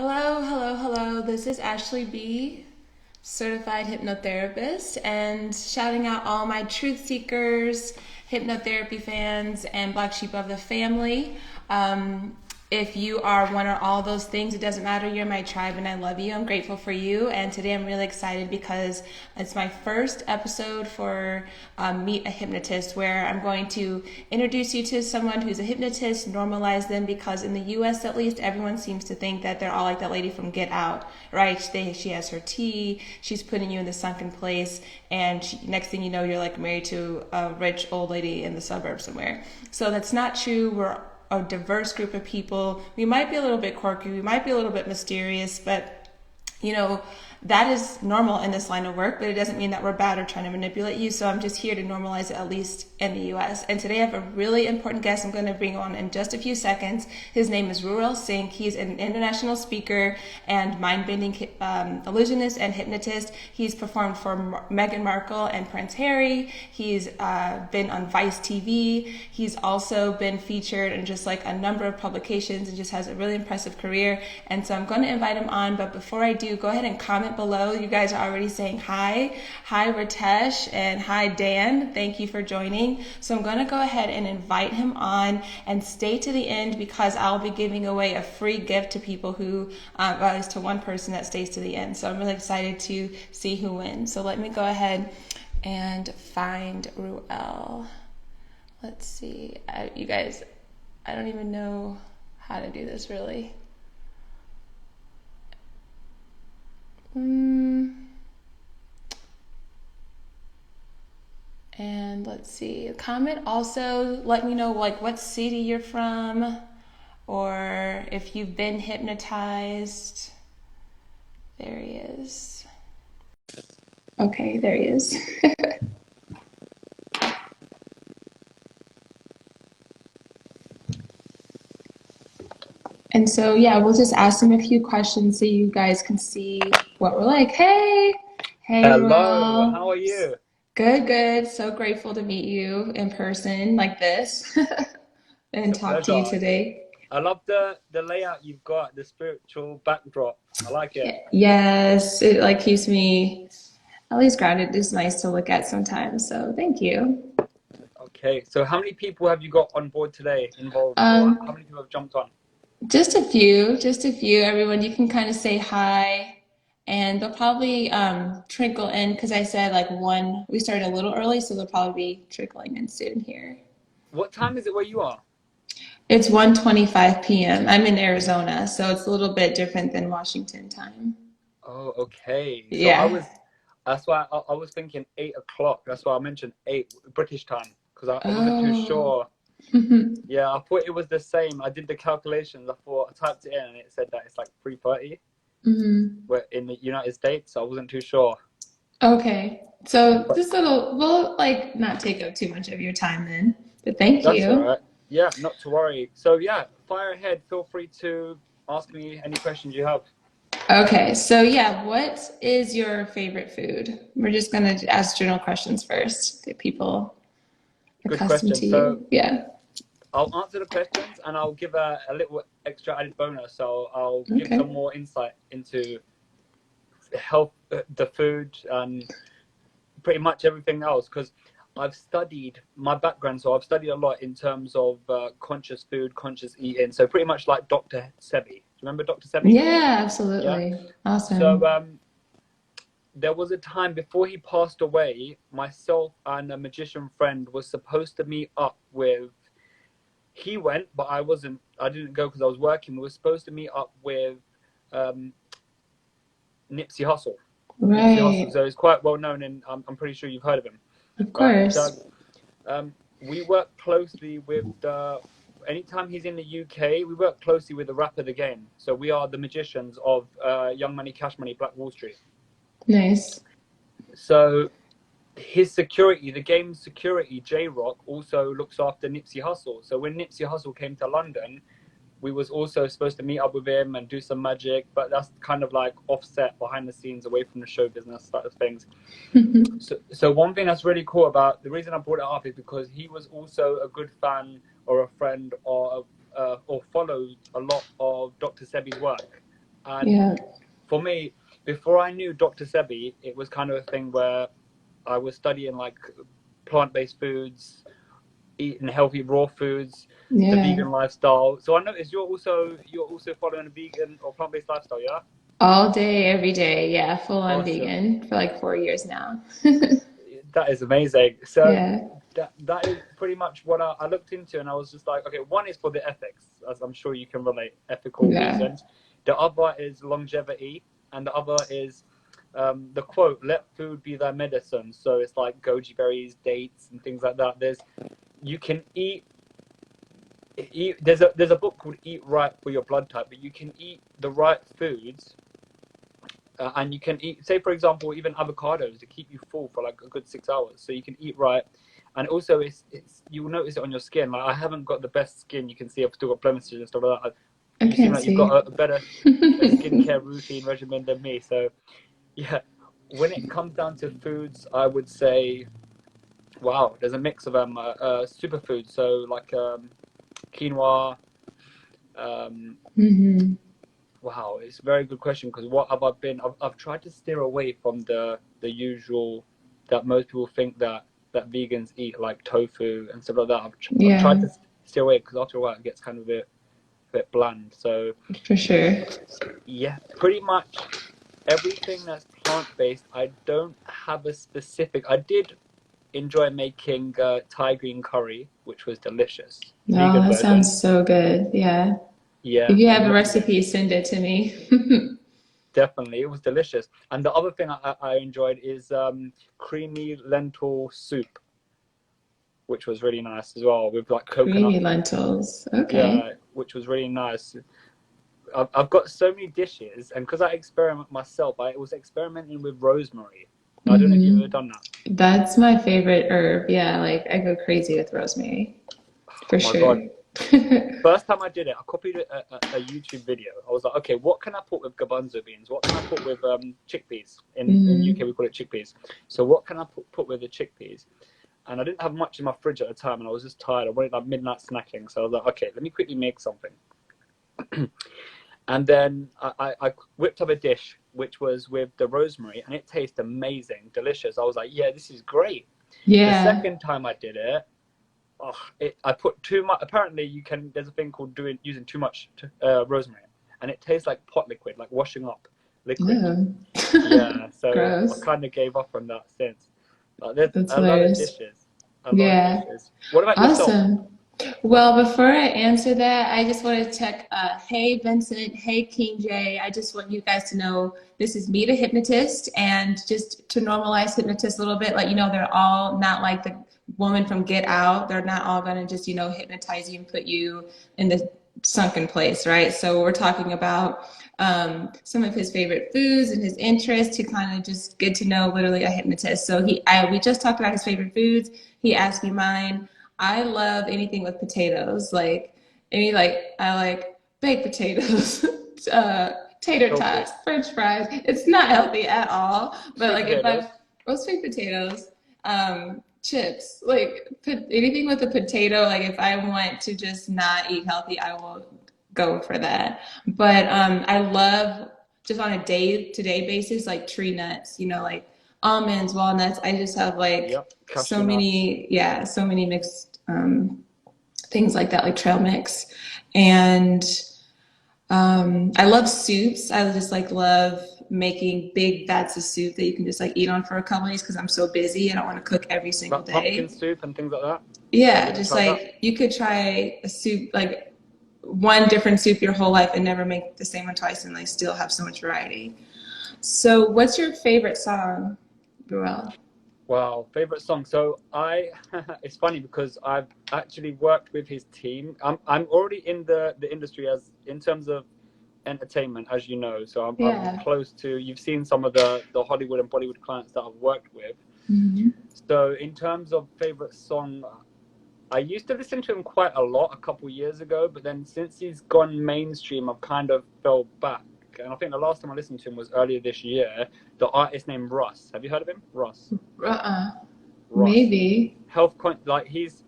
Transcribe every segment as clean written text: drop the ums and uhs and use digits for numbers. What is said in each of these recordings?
Hello, hello, hello. This is Ashlee B, certified hypnotherapist, and shouting out all my truth seekers, hypnotherapy fans, and black sheep of the family. If you are one or all those things, it doesn't matter. You're my tribe and I love you. I'm grateful for you. And today I'm really excited because it's my first episode for Meet a Hypnotist, where I'm going to introduce you to someone who's a hypnotist, normalize them, because in the US at least, everyone seems to think that they're all like that lady from Get Out, right? She has her tea, she's putting you in the sunken place, and next thing you know, you're like married to a rich old lady in the suburbs somewhere. So that's not true. We're a diverse group of people. We might be a little bit quirky, we might be a little bit mysterious, but that is normal in this line of work, but it doesn't mean that we're bad or trying to manipulate you. So I'm just here to normalize it, at least in the US. And today I have a really important guest I'm going to bring on in just a few seconds. His name is Reuel Singh. He's an international speaker and mind-bending illusionist and hypnotist. He's performed for Meghan Markle and Prince Harry. He's been on Vice TV. He's also been featured in just like a number of publications and just has a really impressive career. And so I'm going to invite him on. But before I do, go ahead and comment below. You guys are already saying hi. Hi, Ritesh, and hi, Dan. Thank you for joining. So I'm going to go ahead and invite him on, and stay to the end because I'll be giving away a free gift to people who, at least to one person that stays to the end. So I'm really excited to see who wins. So let me go ahead and find Reuel. Let's see. You guys, I don't even know how to do this really. And let's see, comment also, let me know like what city you're from or if you've been hypnotized. There he is. Okay, there he is. And so, yeah, we'll just ask him a few questions so you guys can see what we're like. Hey, Hello, Reuel. how are you? Good, good. So grateful to meet you in person like this It's and a talk to you pleasure. today. I love the layout you've got, the spiritual backdrop. I like it. Yes, it like keeps me at least grounded. It's nice to look at sometimes. So thank you. Okay, so how many people have you got on board today involved, or how Um, many people have jumped on? just a few, just a few. Everyone, you can kind of say hi, and they'll probably trickle in because I said like one. We started a little early, so they'll probably be trickling in soon here. What time is it where you are? It's 1:25 p.m. I'm in Arizona, so it's a little bit different than Washington time. Oh, okay. So Yeah. that's why I was thinking 8 o'clock. That's why I mentioned 8 British time, because I wasn't too Oh. sure. Yeah, I thought it was the same. I did the calculations. I thought I typed it in and it said that it's like 3:30. Hmm. We're in the United States, so I wasn't too sure. Okay. So But this little, we'll like not take up too much of your time then, but thank that's all you. right. Yeah, not to worry. So yeah, fire ahead. Feel free to ask me any questions you have. Okay. So yeah, what is your favorite food? We're just gonna ask general questions first. Get people Good accustomed question. to So you. Yeah. I'll answer the questions and I'll give a little extra added bonus. So I'll give some Okay. more insight into health, the food, and pretty much everything else. Because I've studied my background, so I've studied a lot in terms of conscious food, conscious eating. So pretty much like Dr. Sebi. Do you remember Dr. Sebi? Yeah, Yeah. absolutely. So Awesome. there was a time before he passed away, myself and a magician friend was supposed to meet up with. He went, but I didn't go because I was working. We were supposed to meet up with um, Nipsey Hussle. Nipsey Hussle. Right. So he's quite well known, and I'm pretty sure you've heard of him, Of right? So course. we work closely with the. Anytime he's in the UK, we work closely with the rapper The Game. So we are the magicians of Young Money, Cash Money, Black Wall Street. Nice. So his security, the game's security, J Rock, also looks after Nipsey Hussle. So when Nipsey Hussle came to London, we was also supposed to meet up with him and do some magic, but that's kind of like offset behind the scenes, away from the show business side of things. So one thing that's really cool about the reason I brought it up is because he was also a good fan or a friend or follows a lot of Dr. Sebi's work. And for me, before I knew Dr. Sebi, it was kind of a thing where I was studying like plant-based foods, eating healthy raw foods, the vegan lifestyle. So I noticed you're also following a vegan or plant-based lifestyle, yeah? All day, every day. Yeah, full on Awesome. vegan for like 4 years now. That is amazing. So Yeah. that is pretty much what I looked into, and I was just like, okay, one is for the ethics, as I'm sure you can relate, ethical Yeah. reasons. The other is longevity, and the other is the quote, "Let food be thy medicine." So it's like goji berries, dates, and things like that. You can eat. There's a book called Eat Right for Your Blood Type, but you can eat the right foods. And you can eat, say for example, even avocados to keep you full for like a good 6 hours. So you can eat right, and also it's you will notice it on your skin. Like I haven't got the best skin. You can see I've still got blemishes and stuff like that. I You seem can't like you've see. got a better skincare routine regimen than me. So yeah, when it comes down to foods, I would say, wow, there's a mix of superfoods. So like quinoa. Hmm. Wow, it's a very good question, because what have I been? I've tried to steer away from the usual that most people think that vegans eat, like tofu and stuff like that. I've tried Yeah, to steer away, because after a while it gets kind of a bit bland. So for sure. yeah, pretty much everything that's plant-based. I don't have a specific. I did enjoy making Thai green curry, which was delicious, Oh, vegan that version. sounds so good. Yeah. Yeah, If you have a amazing. recipe, send it to me. Definitely, it was delicious. And the other thing I enjoyed is creamy lentil soup, which was really nice as well, with like coconut. Creamy lentils. Okay. Yeah, which was really nice. I've got so many dishes, and because I experiment myself, I was experimenting with rosemary. I don't know if you've ever Hmm. done that. That's my favorite herb. Yeah, like I go crazy with rosemary Oh for my God. sure. First time I did it, I copied a YouTube video. I was like, okay, what can I put with garbanzo beans? What can I put with chickpeas? In Hmm. UK, we call it chickpeas. So what can I put with the chickpeas? And I didn't have much in my fridge at the time, and I was just tired. I wanted like midnight snacking, so I was like, okay, let me quickly make something. And then I whipped up a dish which was with the rosemary, and it tasted amazing, delicious. I was like, yeah, this is great. The Yeah. second time I did it, I put too much. Apparently, there's a thing called using too much rosemary, and it tastes like pot liquid, like washing up liquid. Ew. Yeah, so I Gross. kind of gave up on that since. There's That's a lot of hilarious. dishes. A lot of Yeah. dishes. What about yourself? Awesome. Well, before I answer that, I just want to check. Hey, Vincent. Hey, King J. I just want you guys to know this is me, the hypnotist, and just to normalize hypnotists a little bit, like, they're all not like the woman from Get Out. They're not all going to just, hypnotize you and put you in the sunken place, right? So we're talking about some of his favorite foods and his interests to kind of just get to know literally a hypnotist. So we just talked about his favorite foods. He asked me mine. I love anything with potatoes. I like baked potatoes, tater Healthy. tots, French fries. It's not healthy at all. But Sweet like if potatoes. I sweet potatoes, chips, like anything with a potato. Like if I want to just not eat healthy, I will go for that. But I love just on a day-to-day basis, like tree nuts. Like almonds, walnuts. I just have like Yep. Cashew nuts. so many mixed things like that, like trail mix. And I love soups. I just like love making big vats of soup that you can just like eat on for a couple of days because I'm so busy. I don't want to cook every single Like pumpkin day. soup and things like that. Have you Yeah, ever just tried that? like you could try a soup, like one different soup your whole life and never make the same one twice and like still have so much variety. So, what's your favorite song, Ruel? Wow, favorite song. So it's funny because I've actually worked with his team. I'm already in the industry as in terms of entertainment, as you know. So I'm Yeah. close to. You've seen some of the Hollywood and Bollywood clients that I've worked with. Hmm. So in terms of favorite song, I used to listen to him quite a lot a couple years ago, but then since he's gone mainstream, I've kind of fell back. And I think the last time I listened to him was earlier this year. The artist named Russ. Have you heard of him? Russ. Uh-uh. Russ. Maybe. Like his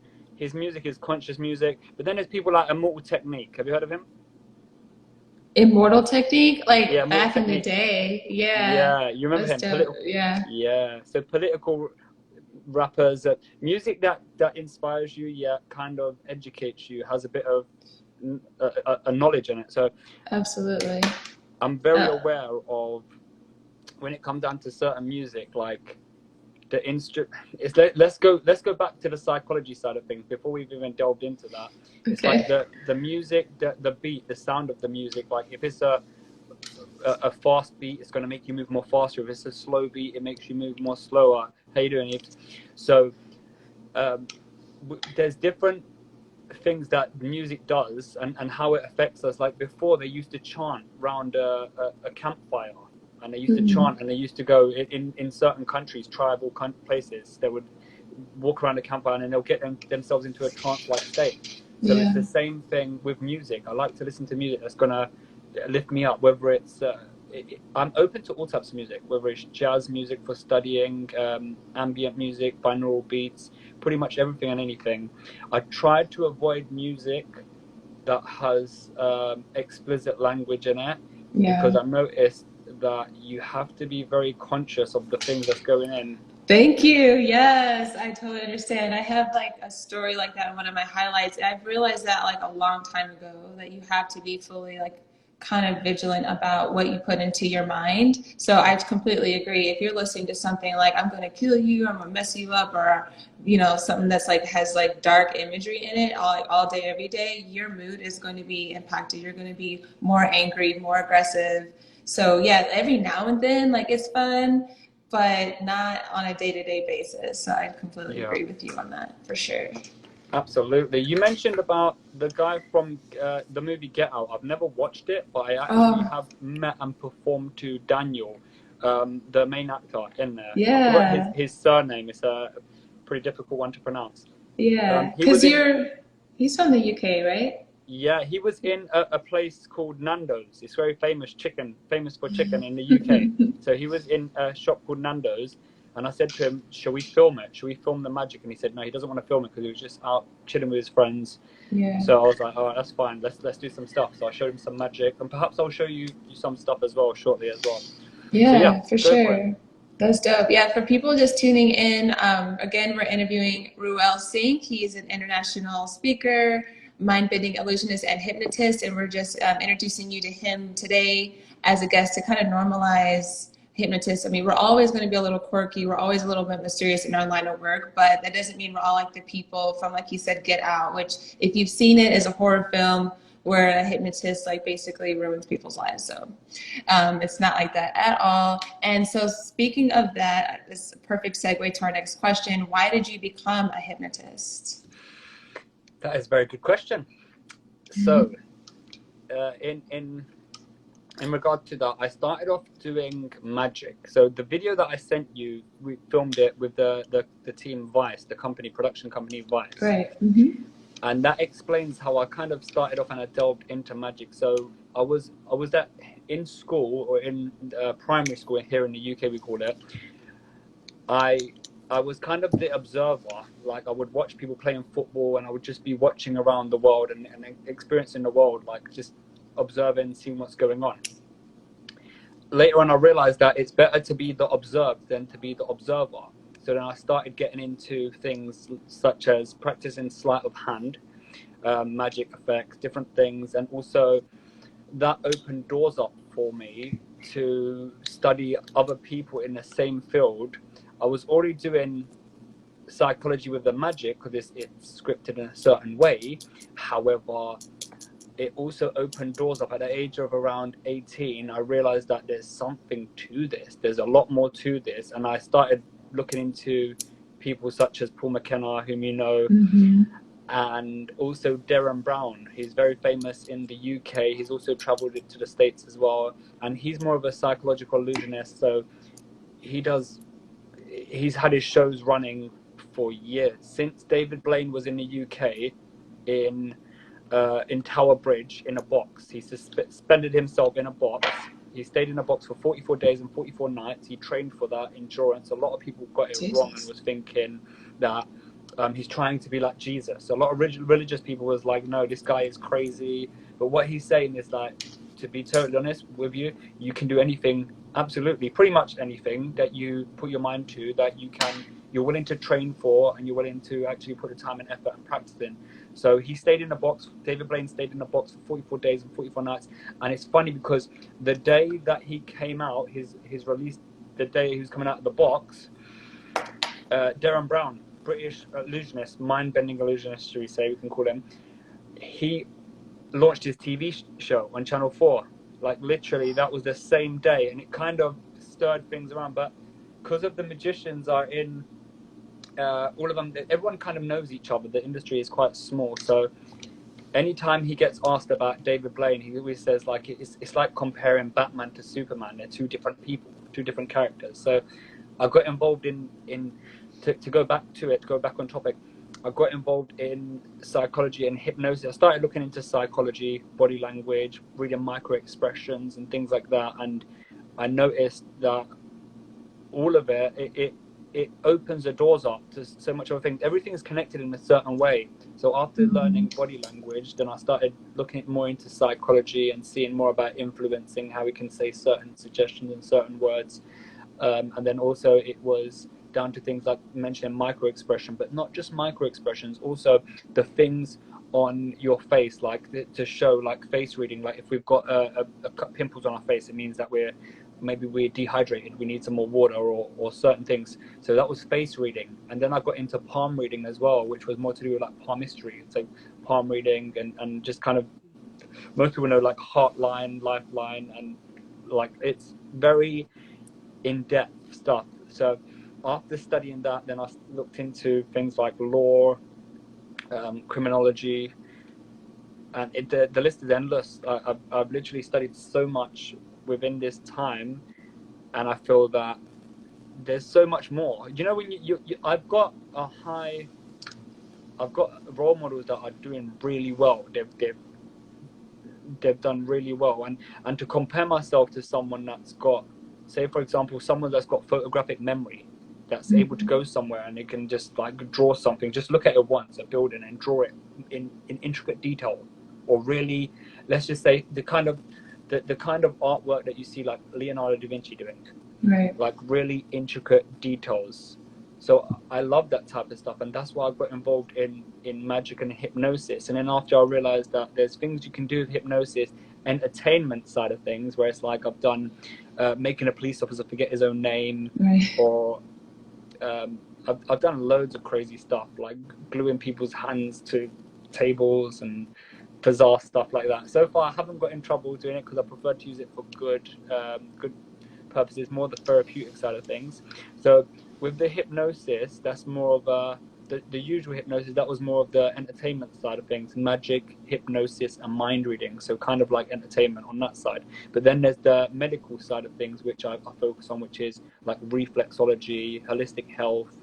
music is conscious music. But then there's people like Immortal Technique. Have you heard of him? Immortal Technique, Yeah, like Immortal back in the Technique. day. Yeah, Yeah, you remember that's him? dope. Political. Yeah, Yeah, so political rappers, music that inspires you, yet kind of educates you, has a bit of a knowledge in it. So absolutely. I'm very Uh, aware of when it comes down to certain music, like the let's go back to the psychology side of things before we've even delved into that. It's like okay. the music, the beat, the sound of the music. Like if it's a fast beat, it's going to make you move more faster. If it's a slow beat, it makes you move more slower. How you doing? So there's different things that music does and how it affects us. Like before, they used to chant around a campfire, and they used to Hmm. chant, and they used to go in certain countries, tribal places. They would walk around a campfire, and they'll get themselves into a trance-like state. So it's Yeah. the same thing with music. I like to listen to music that's gonna lift me up, whether it's I'm open to all types of music, whether it's jazz music for studying, ambient music, binaural beats, pretty much everything and anything. I try to avoid music that has explicit language in it, Yeah. because I noticed that you have to be very conscious of the things that's going in. Thank you. Yes, I totally understand. I have like a story like that in one of my highlights. I've realized that like a long time ago that you have to be fully like kind of vigilant about what you put into your mind. So I completely agree. If you're listening to something like I'm going to kill you, I'm going to mess you up, or something that's like has like dark imagery in it all day every day, your mood is going to be impacted. You're going to be more angry, more aggressive. So yeah, every now and then like it's fun, but not on a day-to-day basis. So I completely Yeah, agree with you on that for sure. absolutely. You mentioned about the guy from the movie Get Out. I've never watched it, but I actually Oh, have met and performed to Daniel, the main actor in there. I forgot yeah. his surname. It's a pretty difficult one to pronounce. Yeah. He was Because in he's from the UK, right? Yeah, he was in a place called Nando's. It's very famous for chicken in the UK. So he was in a shop called Nando's, and I said to him, "Shall we film it? Shall we film the magic?" And he said, "No, he doesn't want to film it because he was just out chilling with his friends." Yeah. So I was like, "All right, that's fine. Let's do some stuff." So I showed him some magic, and perhaps I'll show you some stuff as well shortly as well. So yeah, Yeah, for go for it. sure. That's dope. Yeah, for people just tuning in, again, we're interviewing Reuel Singh. He is an international speaker, mind-bending illusionist, and hypnotist, and we're just introducing you to him today as a guest to kind of normalize hypnotists. I mean, we're always going to be a little quirky. We're always a little bit mysterious in our line of work, but that doesn't mean we're all like the people from, like you said, Get Out, which if you've seen it, is a horror film where a hypnotist like basically ruins people's lives. So it's not like that at all. And so, speaking of that, this is a perfect segue to our next question. Why did you become a hypnotist? That is a very good question. So, in regard to that, I started off doing magic. So the video that I sent you, we filmed it with the team Vice, the production company Vice. Right. Mm-hmm. And that explains how I kind of started off and I delved into magic. So I was in school, or in primary school here in the UK we call it. I was kind of the observer. Like I would watch people playing football, and I would just be watching around the world and experiencing the world, like just observing, seeing what's going on. Later on, I realized that it's better to be the observed than to be the observer. So then I started getting into things such as practicing sleight of hand, magic effects, different things, and also that opened doors up for me to study other people in the same field. I was already doing psychology with the magic because it's scripted in a certain way. However, it also opened doors up at the age of around 18. I realized that there's something to this. There's a lot more to this. And I started looking into people such as Paul McKenna, whom you know, Mm-hmm. and also Darren Brown. He's very famous in the UK. He's also traveled to the States as well. And he's more of a psychological illusionist. So he's had his shows running for years. Since David Blaine was in the UK in Tower Bridge in a box. He suspended himself in a box. He stayed in a box for 44 days and 44 nights. He trained for that endurance. A lot of people got it wrong and Jesus. was thinking that he's trying to be like Jesus. A lot of religious people was like, no, this guy is crazy. But what he's saying is like, to be totally honest with you, you can do anything, absolutely, pretty much anything that you put your mind to, that you're willing to train for, and you're willing to actually put the time and effort and practice in. So he stayed in the box. David Blaine stayed in the box for 44 days and 44 nights. And it's funny because the day that he came out, his release, the day he was coming out of the box, Darren Brown, British illusionist, mind-bending illusionist, should we say, we can call him, he launched his TV show on Channel 4. Like literally, that was the same day, and it kind of stirred things around. But because of the magicians are in, all of them, everyone kind of knows each other. The industry is quite small, so anytime he gets asked about David Blaine, he always says like it's like comparing Batman to Superman. They're two different people, two different characters. So I got involved in to go back to it, to go back on topic. I got involved in psychology and hypnosis. I started looking into psychology, body language, reading micro expressions and things like that. And I noticed that all of it opens the doors up to so much other things. Everything is connected in a certain way. So after learning body language, then I started looking more into psychology and seeing more about influencing, how we can say certain suggestions and certain words. And then also it was down to things like mentioning micro expression, but not just micro expressions, also the things on your face, like to show, like face reading. Like if we've got pimples on our face, it means that we're dehydrated, we need some more water, or certain things. So that was face reading. And then I got into palm reading as well, which was more to do with like palmistry. So palm reading and just kind of, most people know like heart line, lifeline, and like it's very in-depth stuff. So after studying that, then I looked into things like law, criminology, and the list is endless. I've literally studied so much within this time, and I feel that there's so much more. You know, when I've got role models that are doing really well. They've done really well, and to compare myself to someone that's got, say for example, someone that's got photographic memory, that's able to go somewhere and they can just like draw something, just look at it once, a building, and draw it in intricate detail, or really, let's just say the kind of artwork that you see like Leonardo da Vinci doing, Right. like really intricate details. So I love that type of stuff, and that's why I got involved in magic and hypnosis. And then after I realized that there's things you can do with hypnosis, entertainment side of things, where it's like I've done making a police officer forget his own name, Right. or I've done loads of crazy stuff, like gluing people's hands to tables and bizarre stuff like that. So far I haven't got in trouble doing it because I prefer to use it for good purposes, more the therapeutic side of things. So with the hypnosis, that's more of the usual hypnosis, that was more of the entertainment side of things, magic, hypnosis, and mind reading. So kind of like entertainment on that side. But then there's the medical side of things, which I focus on, which is like reflexology, holistic health,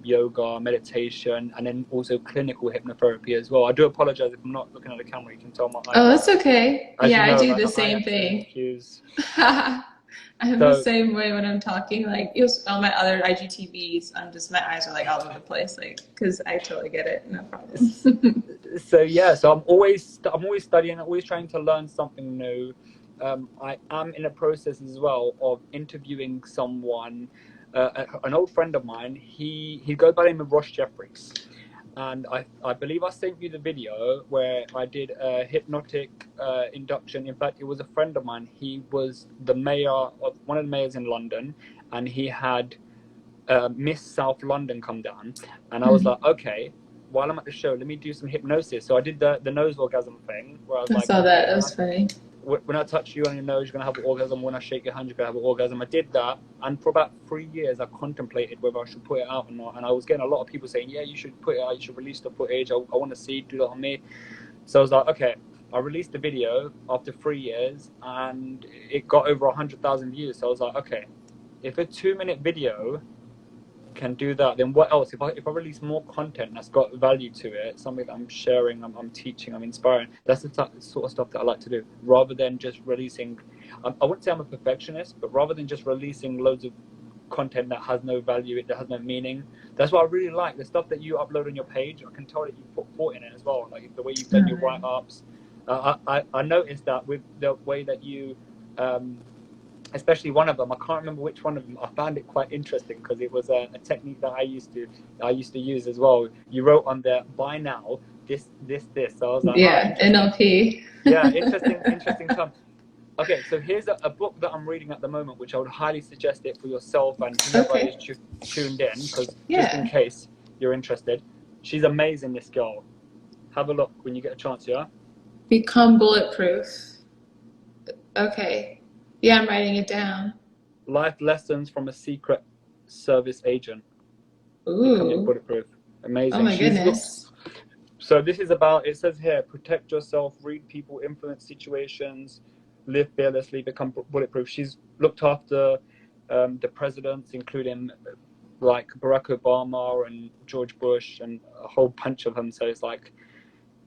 yoga, meditation, and then also clinical hypnotherapy as well. I do apologize if I'm not looking at the camera. You can tell my eyes. Oh, that's okay. As Yeah, you know, I do like, the same thing. I'm So- the same way when I'm talking. Like on my other IGTVs, my eyes are like all over the place, like because I totally get it, no problem. So yeah, so I'm always studying, always trying to learn something new. I am in a process as well of interviewing someone, an old friend of mine. He goes by the name of Ross Jeffries, and I believe I sent you the video where I did a hypnotic induction. In fact, it was a friend of mine. He was the mayor of one of the mayors in London, and he had Miss South London come down, and I was like, okay, while I'm at the show, let me do some hypnosis. So I did the nose orgasm thing, where I was I like, saw that. That was funny. when I touch you on your nose, you're going to have an orgasm. When I shake your hand, you're going to have an orgasm. I did that, and for about 3 years, I contemplated whether I should put it out or not. And I was getting a lot of people saying, yeah, you should put it out, you should release the footage, I want to see, do that on me. So I was like, okay. I released the video after 3 years, and it got over 100,000 views. So I was like, okay, if a 2-minute video can do that, then what else? If I release more content that's got value to it, something that I'm sharing, I'm teaching, I'm inspiring, that's the sort of stuff that I like to do, rather than just releasing, I wouldn't say I'm a perfectionist, but rather than just releasing loads of content that has no value, that has no meaning. That's what I really like, the stuff that you upload on your page. I can tell that you put thought in it as well, like the way you've done your write-ups, I noticed that with the way that you, especially one of them, I can't remember which one of them. I found it quite interesting because it was a technique that I used to use as well. You wrote on there, "By now, this." So I was like, Yeah, interesting. NLP. Yeah, interesting term. Okay, so here's a book that I'm reading at the moment, which I would highly suggest it for yourself and whoever Okay. is tuned in, because Yeah. just in case you're interested. She's amazing, this girl. Have a look when you get a chance, yeah? Become bulletproof. Okay. Yeah, I'm writing it down. Life lessons from a secret service agent. Becoming Ooh. bulletproof. Amazing. Oh my goodness. So this is about, it says here, protect yourself, read people, influence situations, live fearlessly, become bulletproof. She's looked after the presidents, including like Barack Obama and George Bush and a whole bunch of them. So it's like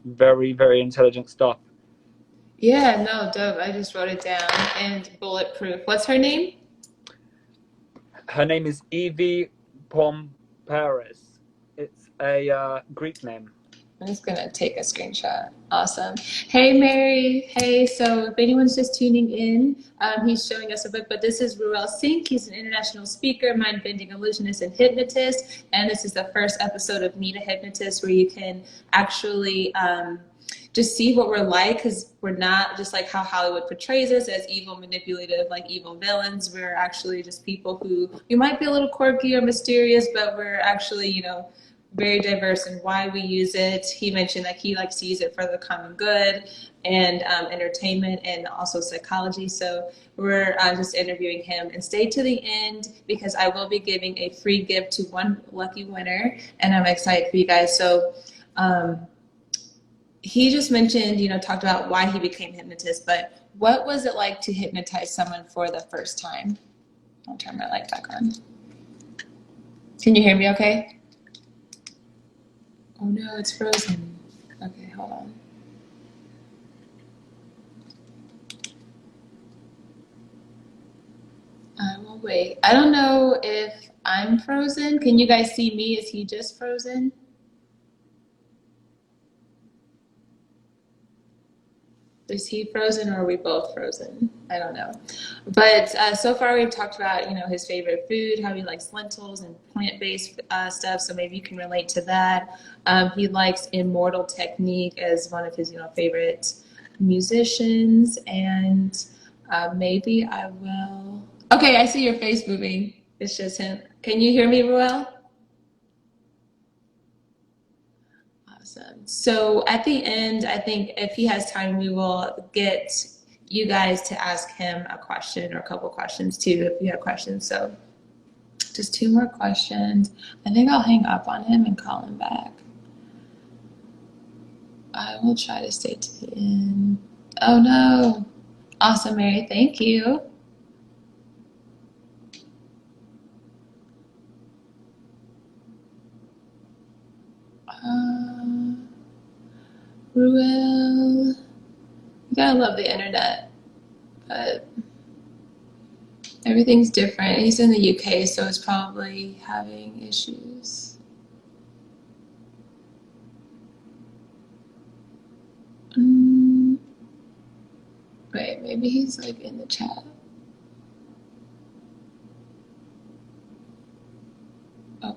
very, very intelligent stuff. Yeah, no, dope. I just wrote it down. And bulletproof. What's her name? Her name is Evie Pomperis. It's a Greek name. I'm just gonna take a screenshot. Awesome. Hey, Mary. Hey, so if anyone's just tuning in, he's showing us a book, but this is Reuel Singh. He's an international speaker, mind-bending illusionist, and hypnotist. And this is the first episode of Meet a Hypnotist, where you can actually just see what we're like, because we're not just like how Hollywood portrays us as evil, manipulative, like evil villains. We're actually just people who, we might be a little quirky or mysterious, but we're actually, you know, very diverse in why we use it. He mentioned that he likes to use it for the common good and entertainment and also psychology. So we're just interviewing him, and stay to the end because I will be giving a free gift to one lucky winner, and I'm excited for you guys. So he just mentioned, you know, talked about why he became hypnotist, but what was it like to hypnotize someone for the first time? I'll turn my light back on. Can you hear me okay? Oh no, it's frozen. Okay, hold on. I will wait. I don't know if I'm frozen. Can you guys see me? Is he just frozen? Is he frozen or are we both frozen? I don't know. But so far we've talked about, you know, his favorite food, how he likes lentils and plant-based stuff. So maybe you can relate to that. He likes Immortal Technique as one of his, you know, favorite musicians. And maybe I will. Okay, I see your face moving. It's just him. Can you hear me, Reuel? Awesome. So at the end, I think if he has time, we will get you guys to ask him a question or a couple questions too, if you have questions. So just 2 more questions. I think I'll hang up on him and call him back. I will try to stay to the end. Oh no. Awesome, Mary. Thank you. Reuel, you gotta love the internet, but everything's different. He's in the UK, so it's probably having issues. Wait, maybe he's like in the chat. Oh,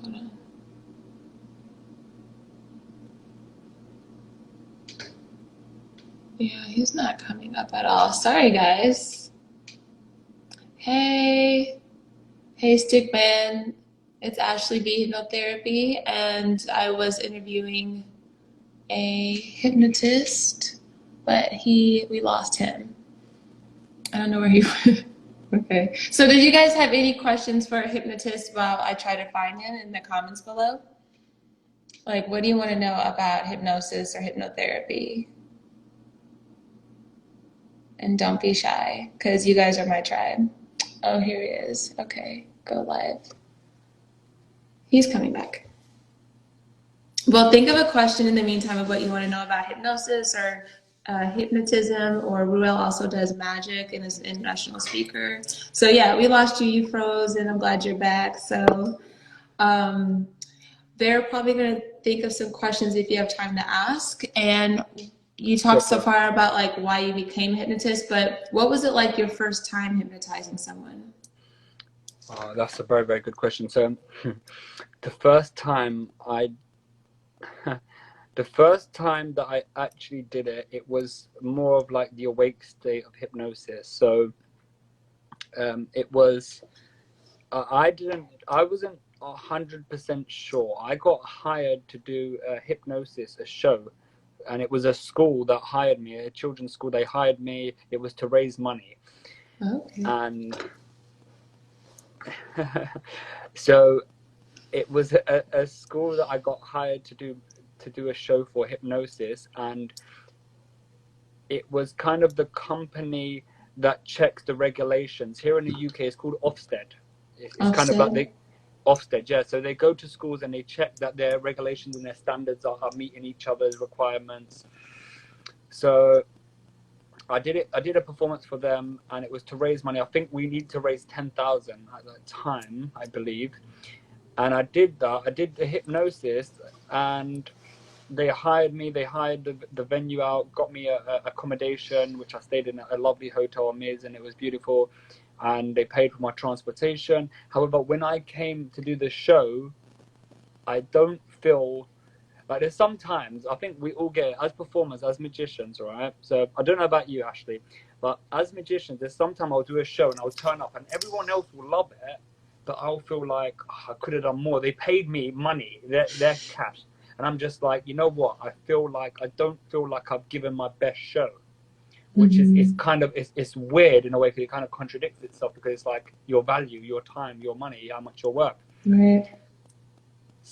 hold on. Yeah, he's not coming up at all. Sorry, guys. Hey, Stickman. It's Ashlee B Hypnotherapy, and I was interviewing a hypnotist, but we lost him. I don't know where he went. Okay. So did you guys have any questions for a hypnotist while I try to find him in the comments below? Like, what do you want to know about hypnosis or hypnotherapy? And don't be shy, because you guys are my tribe. Oh, here he is. Okay, go live. He's coming back. Well, think of a question in the meantime of what you want to know about hypnosis or hypnotism, or Reuel also does magic and is an international speaker. So yeah, we lost you, you froze, and I'm glad you're back. So they're probably going to think of some questions if you have time to ask. And you talked so far about like why you became a hypnotist, but what was it like your first time hypnotizing someone? Oh, that's a very, very good question. So the first time I the first time that I actually did it, it was more of like the awake state of hypnosis. So it was I wasn't 100% sure. I got hired to do a hypnosis, a show, and it was a school that hired me, a children's school. They hired me. It was to raise money. Okay. And so it was a school that I got hired to do a show for hypnosis, and it was kind of the company that checks the regulations. Here in the UK, it's called Ofsted. It's kind of like the Ofsted, yeah. So they go to schools and they check that their regulations and their standards are meeting each other's requirements. So I did a performance for them, and it was to raise money. I think we need to raise 10,000 at that time, I believe. And I did that. I did the hypnosis, and they hired me. They hired the venue out, got me a accommodation, which I stayed in a lovely hotel, amazing. It was beautiful, and they paid for my transportation. However, when I came to do the show, I don't feel like there's sometimes, I think we all get it as performers, as magicians, right? So I don't know about you, Ashley, but as magicians, there's sometimes I'll do a show and I'll turn up and everyone else will love it, but I'll feel like, oh, I could have done more. They paid me money, their cash. And I'm just like, you know what? I don't feel like I've given my best show, which is it's kind of, it's weird in a way, because it kind of contradicts itself, because it's like your value, your time, your money, how much you're worth. Right.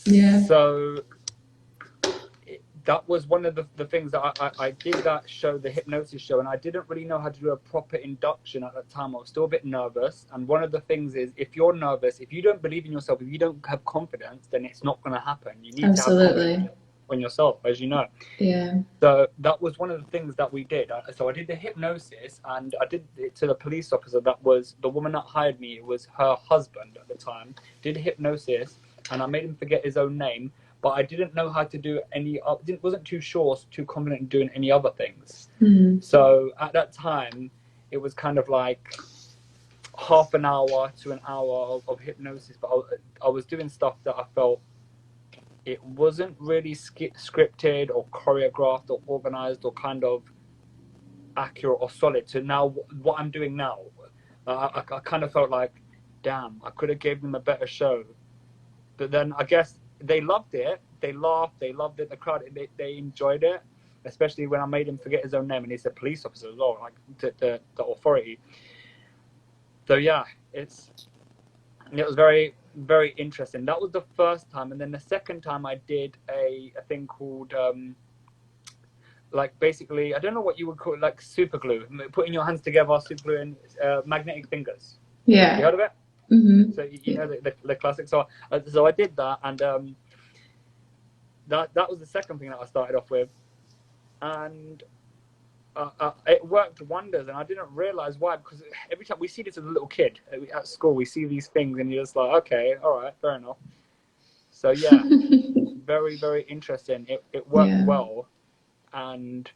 Yeah. So that was one of the things that I did that show, the hypnosis show, and I didn't really know how to do a proper induction at that time. I was still a bit nervous. And one of the things is, if you're nervous, if you don't believe in yourself, if you don't have confidence, then it's not going to happen. You need to have confidence in yourself, as you know. Yeah. So that was one of the things that we did. So I did the hypnosis, and I did it to the police officer. That was the woman that hired me. It was her husband at the time. Did hypnosis, and I made him forget his own name. But I didn't know how to do wasn't too sure, too confident in doing any other things. So at that time, it was kind of like half an hour to an hour of hypnosis. But I was doing stuff that I felt it wasn't really scripted or choreographed or organized or kind of accurate or solid. So now what I'm doing now, I kind of felt like, damn, I could have gave them a better show. But then I guess they loved it. They laughed. They loved it. The crowd, they enjoyed it, especially when I made him forget his own name, and he's a police officer as well, like the authority. So yeah, it was very, very interesting. That was the first time, and then the second time I did a thing called like, basically, I don't know what you would call it, like super glue, putting your hands together, super glue, and magnetic fingers. Yeah. You heard of it? Mm-hmm. So you know the classic. So I did that, and that was the second thing that I started off with, and it worked wonders. And I didn't realize why, because every time we see this as a little kid at school, we see these things, and you're just like, okay, all right, fair enough. So yeah, very, very interesting. It worked well, and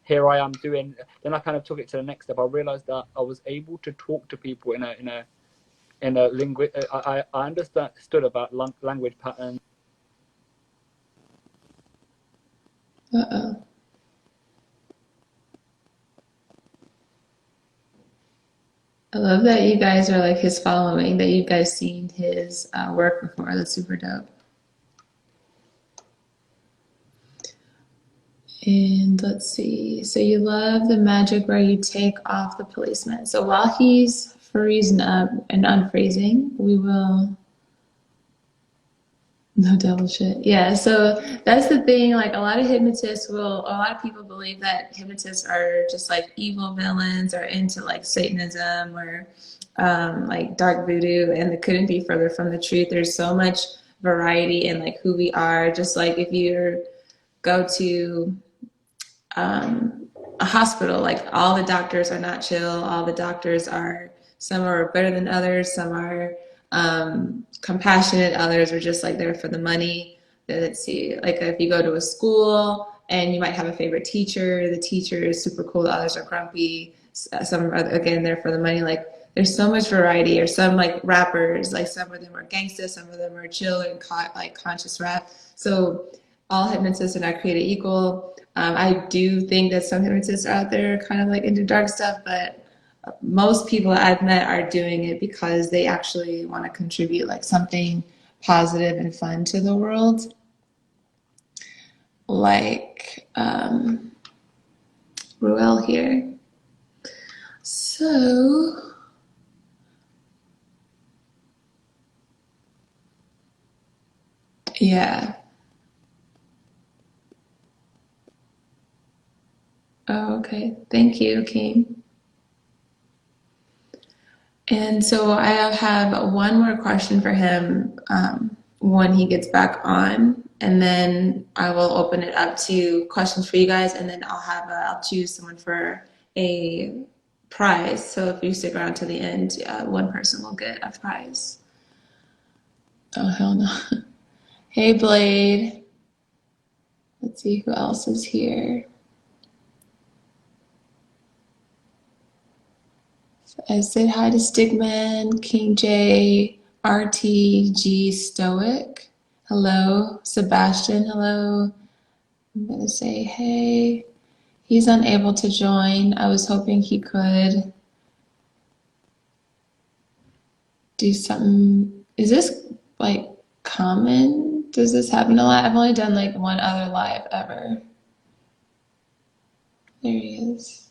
here I am doing. Then I kind of took it to the next step. I realized that I was able to talk to people in a language. I understood about language patterns. Uh-oh. I love that you guys are like his following, that you guys seen his work before. That's super dope. And let's see. So you love the magic where you take off the policeman. So while he's freezing up and unfreezing, we will. No devil shit. Yeah, so that's the thing. Like, a lot of people believe that hypnotists are just like evil villains or into like Satanism or like dark voodoo, and it couldn't be further from the truth. There's so much variety in like who we are. Just like if you go to a hospital, like all the doctors are not chill. All the doctors some are better than others. Some are compassionate. Others are just like there for the money. Let's see, like if you go to a school, and you might have a favorite teacher. The teacher is super cool, the others are grumpy. Some are, again, there for the money. Like, there's so much variety. Or some like rappers, like some of them are gangsta, some of them are chill and like conscious rap. So all hypnotists are not created equal. I do think that some hypnotists are out there kind of like into dark stuff, but most people I've met are doing it because they actually want to contribute like something positive and fun to the world. Like Reuel here. So yeah. Oh, okay. Thank you, King. And so I have one more question for him when he gets back on, and then I will open it up to questions for you guys, and then I'll choose someone for a prize. So if you stick around to the end, one person will get a prize. Oh, hell no. Hey, Blade. Let's see who else is here. I said hi to Stickman, King J, RTG Stoic. Hello, Sebastian. Hello. I'm gonna say hey. He's unable to join. I was hoping he could do something. Is this like common? Does this happen a lot? I've only done like one other live ever. There he is.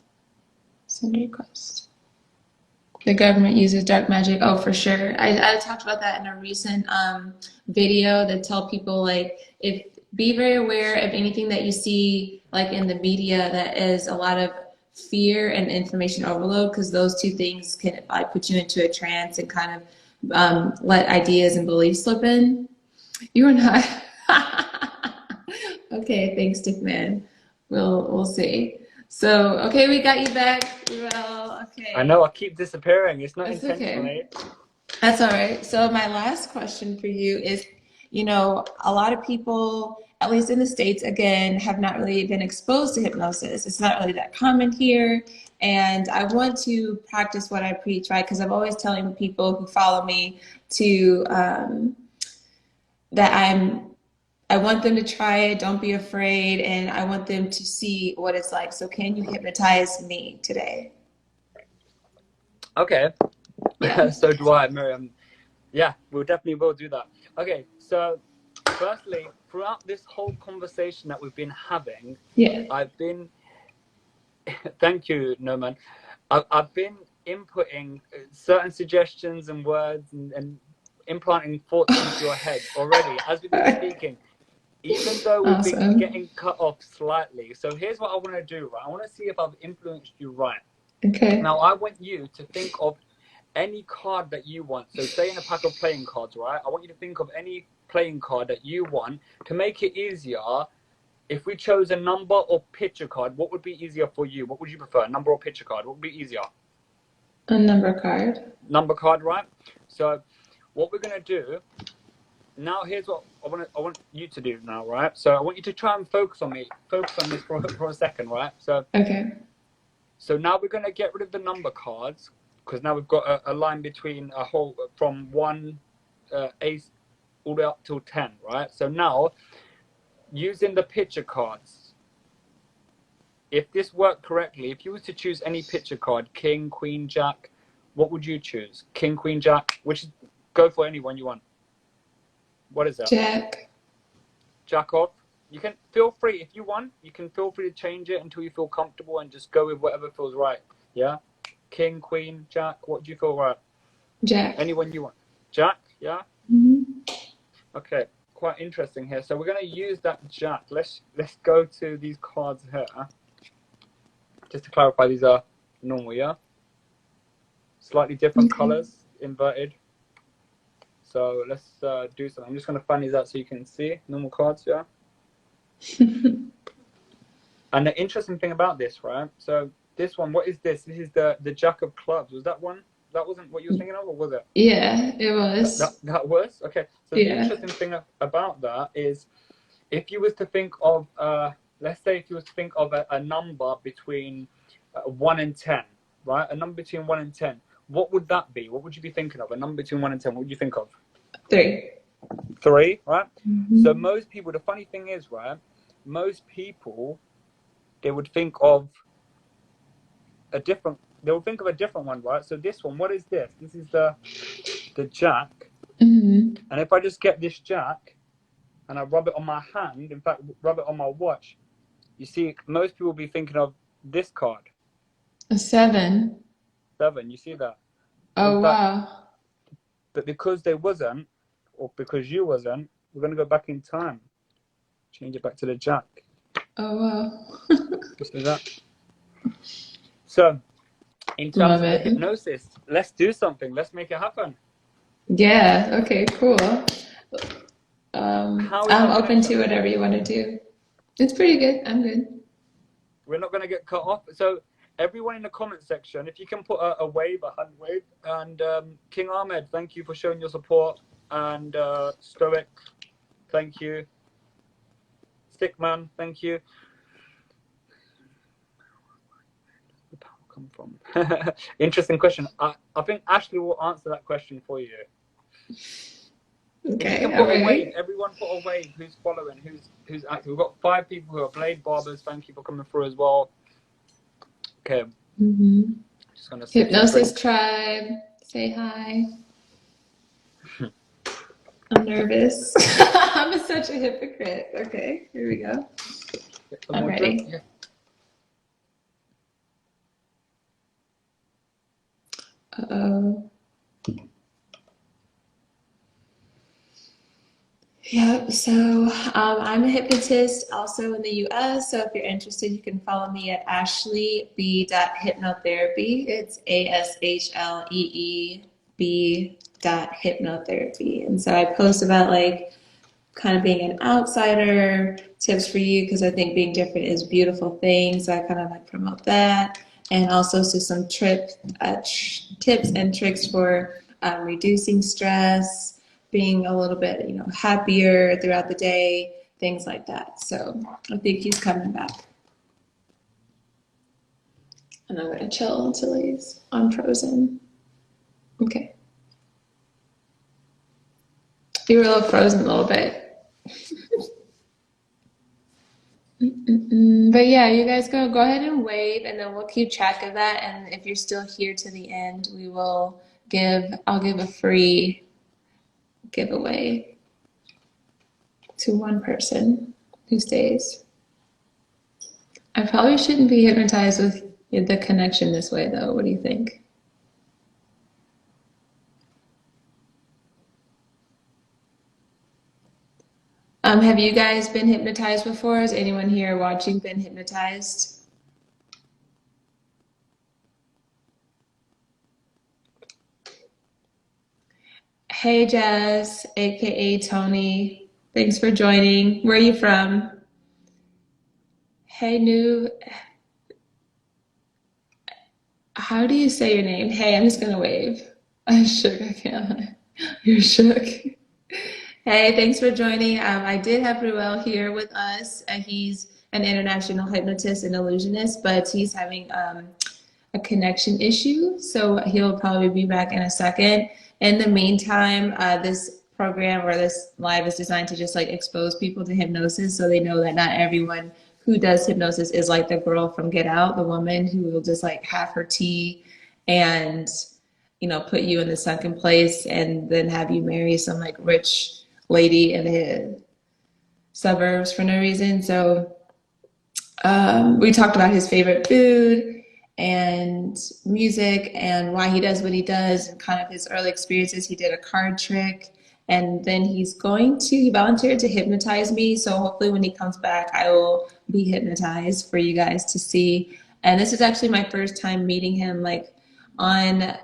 Send request. The government uses dark magic. Oh, for sure. I talked about that in a recent video that tell people like, if be very aware of anything that you see like in the media that is a lot of fear and information overload, because those two things can like put you into a trance and kind of let ideas and beliefs slip in. You are not. Okay, thanks, Stickman. We'll see. So, okay, we got you back, Reuel. Okay. I know, I keep disappearing. It's not That's intentionally. okay. That's all right. So my last question for you is, you know, a lot of people, at least in the States, again, have not really been exposed to hypnosis. It's not really that common here. And I want to practice what I preach, right? Because I'm always telling people who follow me to that I want them to try it, don't be afraid, and I want them to see what it's like. So can you hypnotize me today? Okay. Yeah. So do I, Miriam. Yeah, we'll definitely will do that. Okay, so firstly, throughout this whole conversation that we've been having, Yeah. I've been thank you, Noman. I've been inputting certain suggestions and words and implanting thoughts into your head already as we've been speaking, even though we've been Awesome. getting cut off slightly. So here's what I want to do, right? I want to see if I've influenced you right. Okay. Now, I want you to think of any card that you want. So say in a pack of playing cards, right? I want you to think of any playing card that you want. To make it easier, if we chose a number or picture card, what would be easier for you? What would you prefer, number or picture card? What would be easier? A number card. Number card, right? So what we're going to do, now here's what I want you to do now, right? So I want you to try and focus on this for a second, right? So Okay. So now we're going to get rid of the number cards, because now we've got a line between a whole from 1 ace all the way up till 10, right? So now, using the picture cards, if this worked correctly, if you were to choose any picture card, king, queen, jack, what would you choose? King, queen, jack, go for any one you want. What is that? Jack. Jack off. You can feel free, if you want, you can feel free to change it until you feel comfortable and just go with whatever feels right. Yeah? King, queen, jack, what do you feel right? Jack. Anyone you want. Jack, yeah? Mm-hmm. Okay, quite interesting here. So we're going to use that jack. Let's go to these cards here. Just to clarify, these are normal, yeah? Slightly different colors, inverted. So let's do something. I'm just going to fan these out so you can see. Normal cards, yeah? And the interesting thing about this, right? So this one, what is this? This is the Jack of Clubs. Was that one? That wasn't what you were thinking of, or was it? Yeah, it was. That was? Okay. So the interesting thing about that is, if you was to think of let's say if you was to think of a number between 1 and 10, right? A number between 1 and 10. What would that be? What would you be thinking of? A number between 1 and 10. What would you think of? 3. 3, right? Mm-hmm. So most people, the funny thing is, right? Most people, they would think of a different one, right? So this one, what is this? This is the jack. Mm-hmm. And if I just get this jack and I rub it on my hand, in fact, rub it on my watch, you see, most people will be thinking of this card. A 7. 7, you see that? Oh, in fact, wow. But because they wasn't, or because you wasn't, we're going to go back in time. Change it back to the jack. Oh, wow. You see that? So, in terms of the hypnosis, let's do something. Let's make it happen. Yeah, okay, cool. I'm open to whatever you want to do. It's pretty good. I'm good. We're not going to get cut off. So, everyone in the comment section, if you can put a wave, a hand wave. And King Ahmed, thank you for showing your support. And Stoic, thank you. Stickman, thank you. Where does the power come from? Interesting question. I think Ashlee will answer that question for you. Okay, if you can put a wave, everyone put a wave. Who's following? Who's active? We've got 5 people who are blade barbers. Thank you for coming through as well. Okay. Mm-hmm. Just gonna Hypnosis tribe. Say hi. I'm nervous. I'm such a hypocrite. Okay, here we go. I'm ready. Yeah. Uh-oh. Yep, so I'm a hypnotist also in the US. So if you're interested, you can follow me at Ashlee B. Hypnotherapy. It's ASHLEE B. Hypnotherapy. And so I post about like kind of being an outsider, tips for you, because I think being different is a beautiful thing. So I kind of like promote that. And also some tips and tricks for reducing stress, being a little bit, happier throughout the day, things like that. So I think he's coming back. And I'm gonna chill until he's unfrozen. Okay. You were a little frozen a little bit. But yeah, you guys go ahead and wave, and then we'll keep track of that. And if you're still here to the end, I'll give a free giveaway to one person who stays. I probably shouldn't be hypnotized with the connection this way, though. What do you think? Have you guys been hypnotized before? Has anyone here watching been hypnotized? Hey, Jazz, aka Tony. Thanks for joining. Where are you from? Hey, New. How do you say your name? Hey, I'm just gonna wave. I'm shook. I can't. You're shook. Hey, thanks for joining. I did have Reuel here with us. He's an international hypnotist and illusionist, but he's having a connection issue, so he'll probably be back in a second. In the meantime, this program or this live is designed to just like expose people to hypnosis, so they know that not everyone who does hypnosis is like the girl from Get Out, the woman who will just like have her tea and put you in the sunken place and then have you marry some like rich lady in the suburbs for no reason. So we talked about his favorite food and music and why he does what he does and kind of his early experiences. He did a card trick, and then he volunteered to hypnotize me. So hopefully when he comes back, I will be hypnotized for you guys to see. And this is actually my first time meeting him like on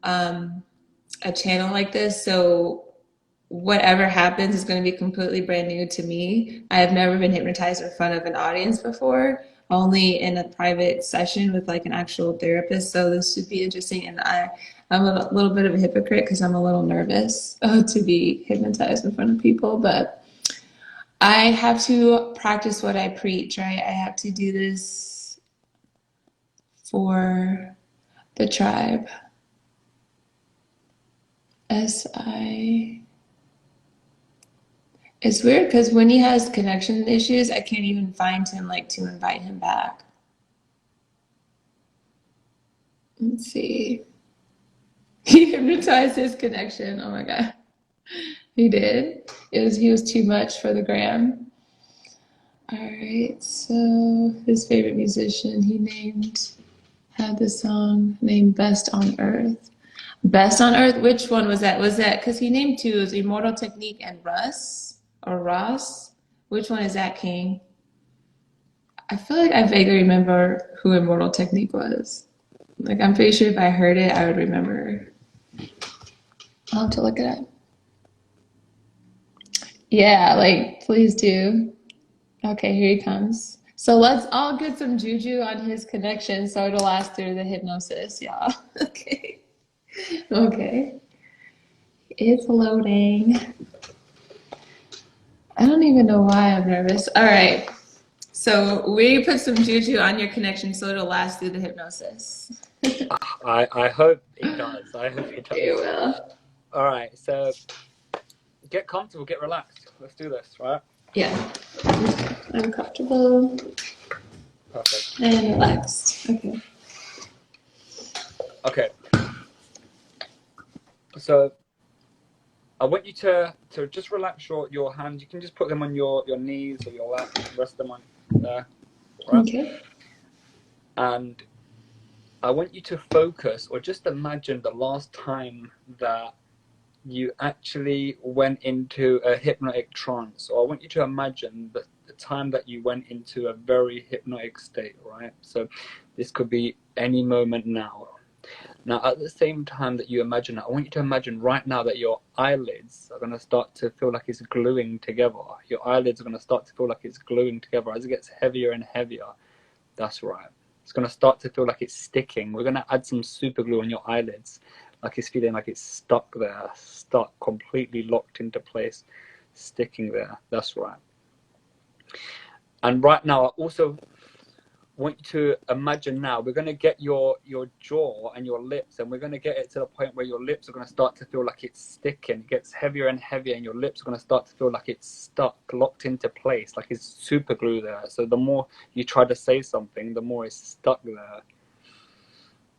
a channel like this. So whatever happens is going to be completely brand new to me. I have never been hypnotized in front of an audience before, only in a private session with like an actual therapist. So this should be interesting. And I'm a little bit of a hypocrite because I'm a little nervous to be hypnotized in front of people. But I have to practice what I preach, right? I have to do this for the tribe. S-I. It's weird because when he has connection issues, I can't even find him like to invite him back. Let's see. He hypnotized his connection. Oh my God. He did. He was too much for the gram. All right, so his favorite musician, had the song named Best on Earth. Best on Earth, which one was that? Was that, because he named two, it was Immortal Technique and Ross? Which one is that, King? I feel like I vaguely remember who Immortal Technique was. Like, I'm pretty sure if I heard it, I would remember. I'll have to look it up. Yeah, like, please do. Okay, here he comes. So let's all get some juju on his connection so it'll last through the hypnosis, y'all. Okay. Okay. It's loading. I don't even know why I'm nervous. All right. So we put some juju on your connection so it'll last through the hypnosis. I hope it does. I hope it does. It will. All right, so get comfortable, get relaxed. Let's do this, right? Yeah. I'm comfortable. Perfect. And relaxed. Okay. Okay. So I want you to just relax your hands. You can just put them on your knees or your lap. Rest them on there. Right? Okay. And I want you to focus or just imagine the last time that you actually went into a hypnotic trance. Or I want you to imagine the time that you went into a very hypnotic state, right? So this could be any moment now. Now, at the same time that you imagine it, I want you to imagine right now that your eyelids are going to start to feel like it's gluing together. Your eyelids are going to start to feel like it's gluing together as it gets heavier and heavier. That's right. It's going to start to feel like it's sticking. We're going to add some super glue on your eyelids, like it's feeling like it's stuck there, stuck, completely locked into place, sticking there. That's right. And right now, I also want you to imagine now we're going to get your jaw and your lips, and we're going to get it to the point where your lips are going to start to feel like it's sticking. It gets heavier and heavier, and your lips are going to start to feel like it's stuck, locked into place, like it's super glue there. So the more you try to say something, the more it's stuck there.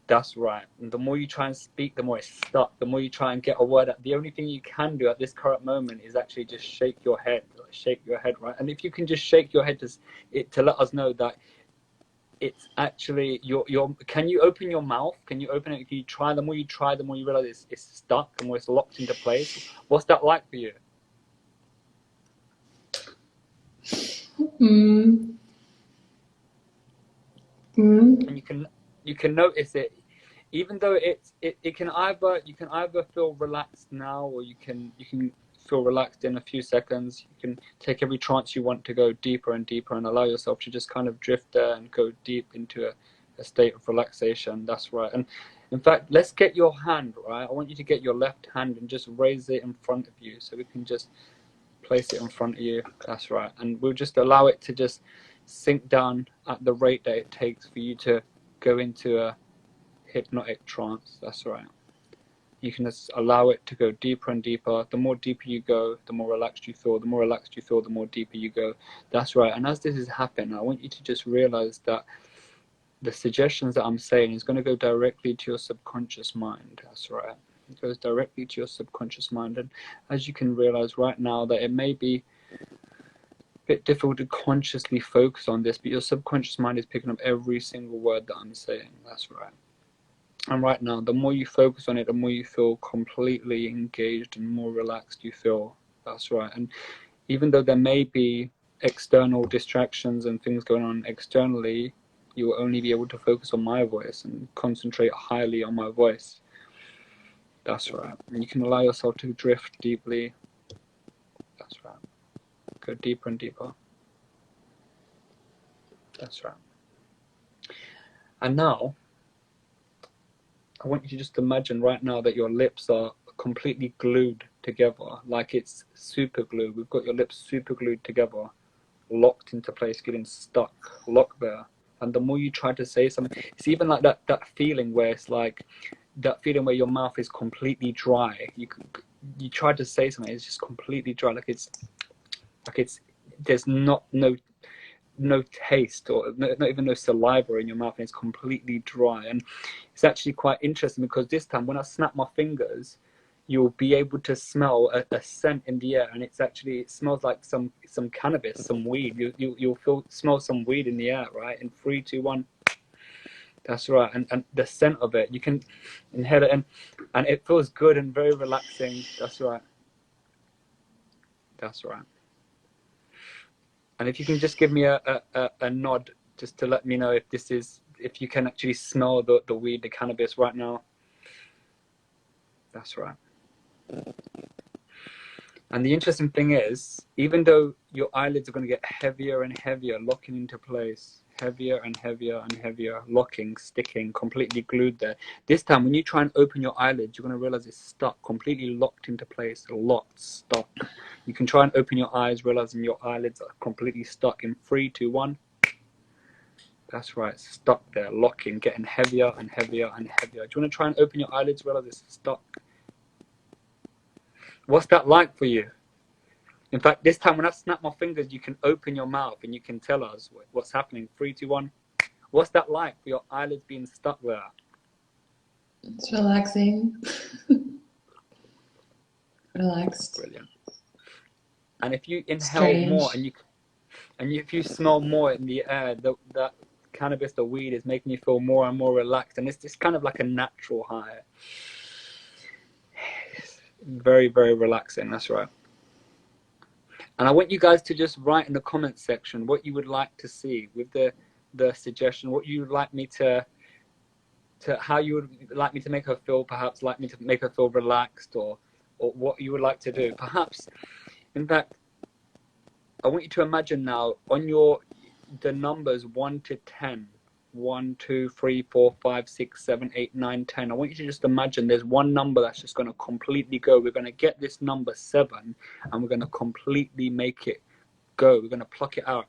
That's right. And the more you try and speak, the more it's stuck. The more you try and get a word out. The only thing you can do at this current moment is actually just shake your head. Shake your head, right? And if you can just shake your head to let us know that it's actually your can you open your mouth? Can you open it? Can you try? The more you try, the more you realize it's stuck, the more it's locked into place. What's that like for you? Mm. Mm. And you can notice it, even though it can either, you can either feel relaxed now, or you can feel relaxed in a few seconds. You can take every trance you want to go deeper and deeper and allow yourself to just kind of drift there and go deep into a state of relaxation. That's right. And in fact, let's get your hand, right? I want you to get your left hand and just raise it in front of you, so we can just place it in front of you. That's right. And we'll just allow it to just sink down at the rate that it takes for you to go into a hypnotic trance. That's right. You can just allow it to go deeper and deeper. The more deeper you go, the more relaxed you feel. The more relaxed you feel, the more deeper you go. That's right. And as this is happening, I want you to just realize that the suggestions that I'm saying is going to go directly to your subconscious mind. That's right. It goes directly to your subconscious mind. And as you can realize right now, that it may be a bit difficult to consciously focus on this, but your subconscious mind is picking up every single word that I'm saying. That's right. And right now, the more you focus on it, the more you feel completely engaged and more relaxed you feel. That's right. And even though there may be external distractions and things going on externally, you will only be able to focus on my voice and concentrate highly on my voice. That's right. And you can allow yourself to drift deeply. That's right. Go deeper and deeper. That's right. And now, I want you to just imagine right now that your lips are completely glued together, like it's super glue. We've got your lips super glued together, locked into place, getting stuck, locked there. And the more you try to say something, it's even like that feeling where it's like that feeling where your mouth is completely dry. You try to say something, it's just completely dry, like it's there's no taste, or not even no saliva in your mouth, and it's completely dry. And it's actually quite interesting because this time when I snap my fingers, you'll be able to smell a scent in the air, and it smells like some cannabis, some weed. You'll smell some weed in the air, right? In 3, 2, 1. That's right. And the scent of it, you can inhale it, and it feels good and very relaxing. That's right. That's right. And if you can just give me a nod, just to let me know if you can actually smell the weed, the cannabis right now. That's right. And the interesting thing is, even though your eyelids are going to get heavier and heavier, locking into place, heavier and heavier and heavier, locking, sticking, completely glued there. This time, when you try and open your eyelids, you're going to realize it's stuck, completely locked into place, locked, stuck. You can try and open your eyes, realizing your eyelids are completely stuck in 3, 2, 1. That's right, stuck there, locking, getting heavier and heavier and heavier. Do you want to try and open your eyelids, realize it's stuck? What's that like for you? In fact, this time when I snap my fingers, you can open your mouth and you can tell us what's happening. 3, 2, 1. What's that like for your eyelids being stuck there? It's relaxing. Relaxed. Brilliant. And if you inhale Strange. more and if you smell more in the air, that cannabis, the weed, is making you feel more and more relaxed, and it's kind of like a natural high. Very, very relaxing. That's right. And I want you guys to just write in the comments section what you would like to see with the suggestion, what you would like me to how you would like me to make her feel, perhaps like me to make her feel relaxed, or what you would like to do. Perhaps, in fact, I want you to imagine now on the numbers 1 to 10, 1, 2, 3, 4, 5, 6, 7, 8, 9, 10. I want you to just imagine there's one number that's just going to completely go. We're going to get this number 7 and we're going to completely make it go. We're going to pluck it out.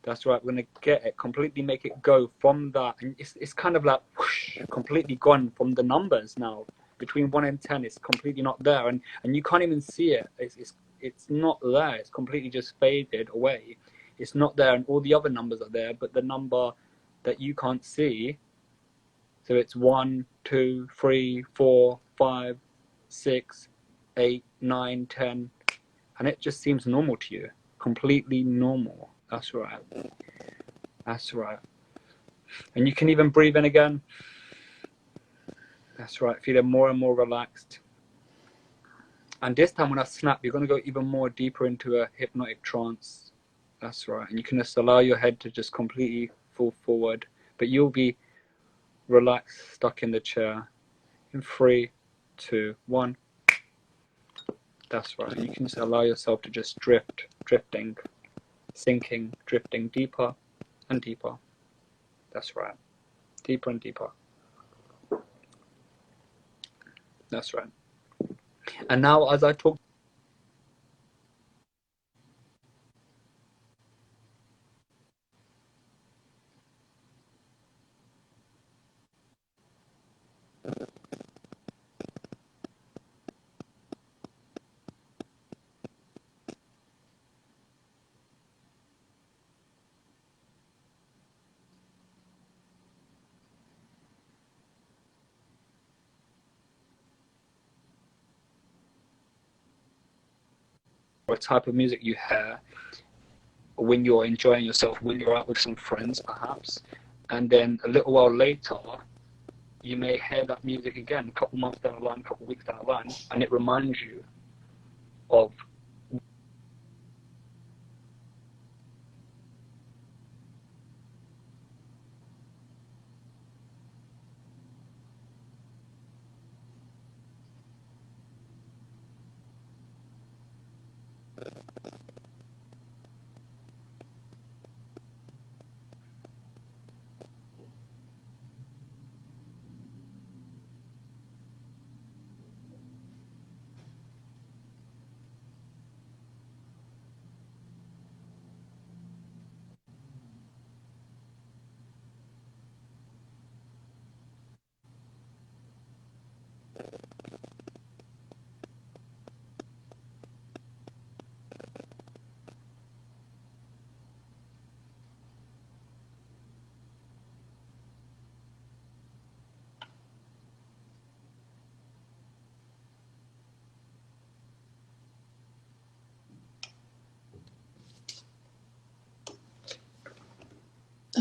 That's right. We're going to get it, completely make it go from that. And it's kind of like whoosh, completely gone from the numbers now. Between 1 and 10, it's completely not there. And you can't even see it. It's not there. It's completely just faded away. It's not there, and all the other numbers are there, but the number that you can't see, so it's 1, 2, 3, 4, 5, 6, 8, 9, 10, and it just seems normal to you, completely normal. That's right. That's right. And you can even breathe in again. That's right, feeling more and more relaxed. And this time when I snap, you're going to go even more deeper into a hypnotic trance. That's right. And you can just allow your head to just completely fall forward, but you'll be relaxed, stuck in the chair. In 3, 2, 1. That's right. And you can just allow yourself to just drifting, sinking, drifting deeper and deeper. That's right. Deeper and deeper. That's right. And now as I talk, what type of music you hear when you're enjoying yourself, when you're out with some friends perhaps, and then a little while later you may hear that music again, a couple months down the line, a couple weeks down the line, and it reminds you of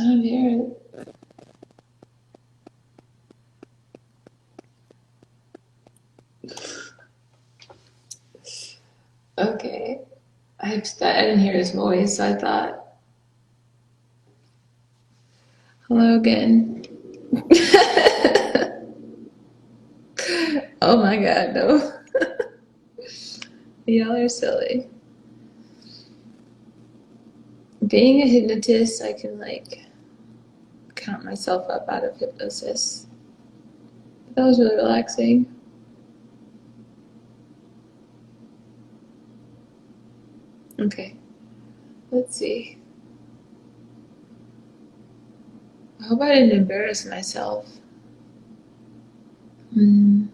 don't hear it. Okay. I didn't hear his voice, so I thought, hello again. Oh my God, no. Y'all are silly. Being a hypnotist, I can like count myself up out of hypnosis. That was really relaxing. Okay, let's see. I hope I didn't embarrass myself. I'm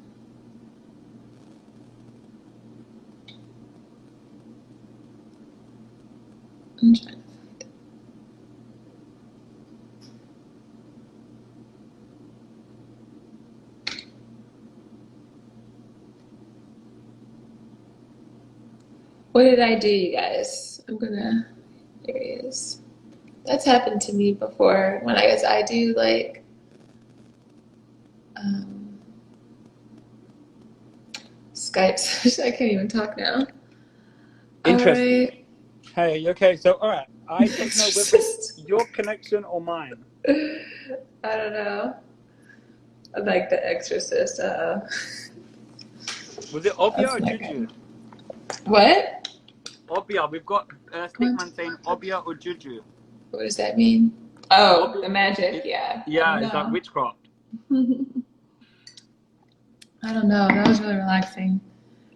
trying to find it. What did I do, you guys? Here he is. That's happened to me before when I do like, Skype session. I can't even talk now. Interesting. All right. Hey, okay, so all right. I take note with your connection or mine. I don't know. I like The Exorcist. Was it Obia That's or not Juju? good. What? Obia. We've got Stickman saying Obia or Juju. What does that mean? Oh, Obia, the magic. Yeah. Yeah, it's like witchcraft. I don't know. That was really relaxing.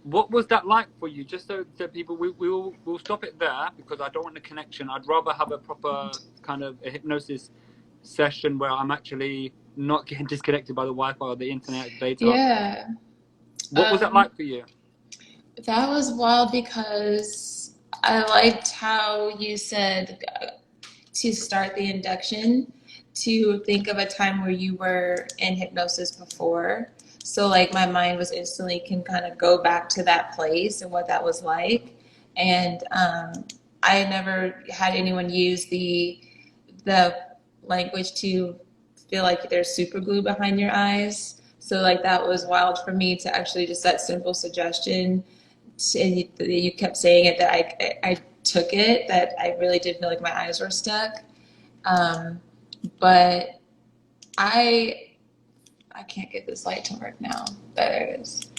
What was that like for you? Just so that people, we'll stop it there because I don't want the connection. I'd rather have a proper kind of a hypnosis session where I'm actually not getting disconnected by the Wi-Fi or the internet data. Yeah. What was that like for you? That was wild because I liked how you said to start the induction to think of a time where you were in hypnosis before. So like my mind was instantly can kind of go back to that place and what that was like. And I never had anyone use the language to feel like there's super glue behind your eyes. So like that was wild for me to actually just that simple suggestion. And you kept saying it that I took it, that I really did feel like my eyes were stuck. But I can't get this light to work now. There it is.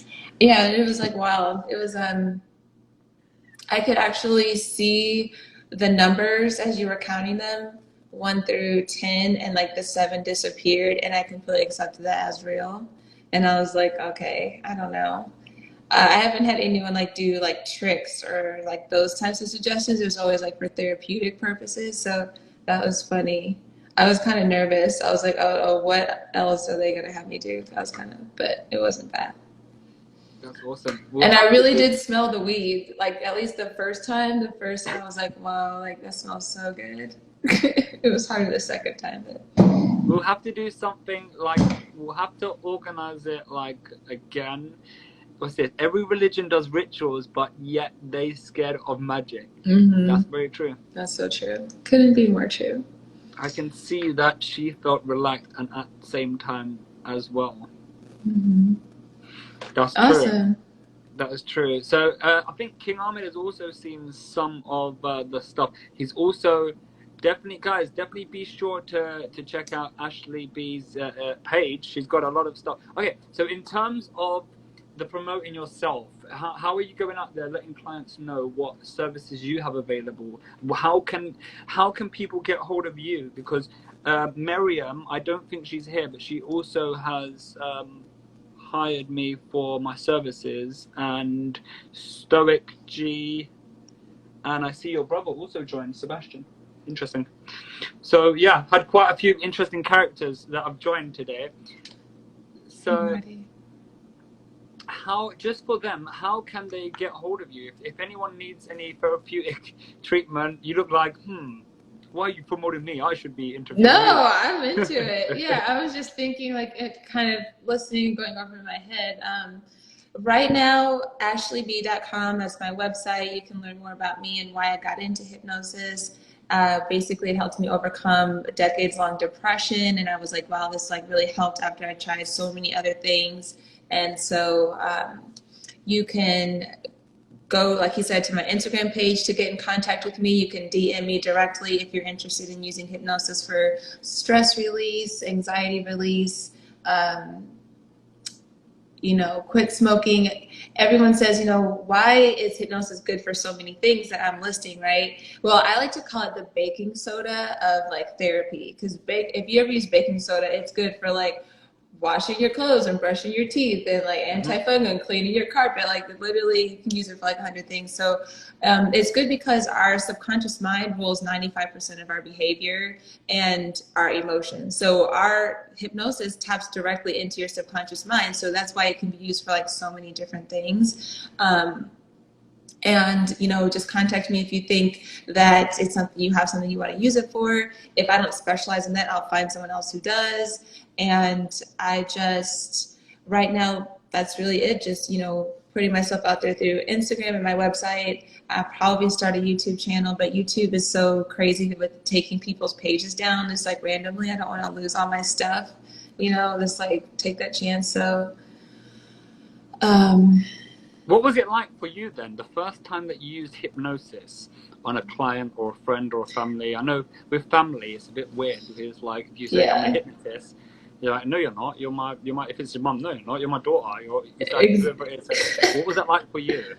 Yeah, it was like wild. It was I could actually see the numbers as you were counting them, 1 through 10, and like the 7 disappeared, and I completely accepted that as real. And I was like, okay, I don't know. I haven't had anyone like do like tricks or like those types of suggestions. It was always like for therapeutic purposes. So that was funny. I was kind of nervous. I was like, oh, what else are they gonna have me do? I was kind of, but it wasn't bad. That's awesome. And I really did smell the weed. Like at least the first time I was like, wow, like that smells so good. It was harder the second time, but we'll have to do something like we'll have to organize it like again. What's it? Every religion does rituals, but yet they scared of magic. That's very true. That's so true. Couldn't be more true. I can see that she felt relaxed and at the same time as well. That's awesome. True. That is true. So I think King Ahmed has also seen some of the stuff. He's also definitely be sure to check out Ashlee B's page. She's got a lot of stuff. Okay, so in terms of the promoting yourself, how are you going out there letting clients know what services you have available? How can people get hold of you? Because Miriam, I don't think she's here, but she also has hired me for my services, and Stoic G, and I see your brother also joined, Sebastian. Interesting. So yeah, had quite a few interesting characters that have joined today. So just for them, how can they get hold of you? If anyone needs any therapeutic treatment, you look like, why are you promoting me? I should be interviewing you. I'm into it. Yeah, I was just thinking, like, it kind of listening, going over in my head. Right now, ashleeb.com, that's my website. You can learn more about me and why I got into hypnosis. Basically, it helped me overcome a decades-long depression, and I was like, wow, this like really helped after I tried so many other things. And so you can go, like you said, to my Instagram page to get in contact with me. You can DM me directly if you're interested in using hypnosis for stress release, anxiety release, you know, quit smoking. Everyone says, you know, why is hypnosis good for so many things that I'm listing, right? Well, I like to call it the baking soda of like therapy, because if you ever use baking soda, it's good for like washing your clothes and brushing your teeth and like antifungal and cleaning your carpet. Like literally you can use it for like 100 things. So it's good because our subconscious mind rules 95% of our behavior and our emotions. So our hypnosis taps directly into your subconscious mind. So that's why it can be used for like so many different things. And, you know, just contact me if you think that it's something you have something you want to use it for. If I don't specialize in that, I'll find someone else who does. And I just, right now, that's really it. Just, you know, putting myself out there through Instagram and my website. I'll probably start a YouTube channel, but YouTube is so crazy with taking people's pages down. It's like randomly, I don't want to lose all my stuff, you know, just like take that chance. So, what was it like for you then, the first time that you used hypnosis on a client or a friend or a family? I know with family it's a bit weird because like if you say I'm a hypnotist, you're like, no, you're not. You're my. If it's your mum, no, you're not. You're my daughter. It's like whoever it is. What was that like for you?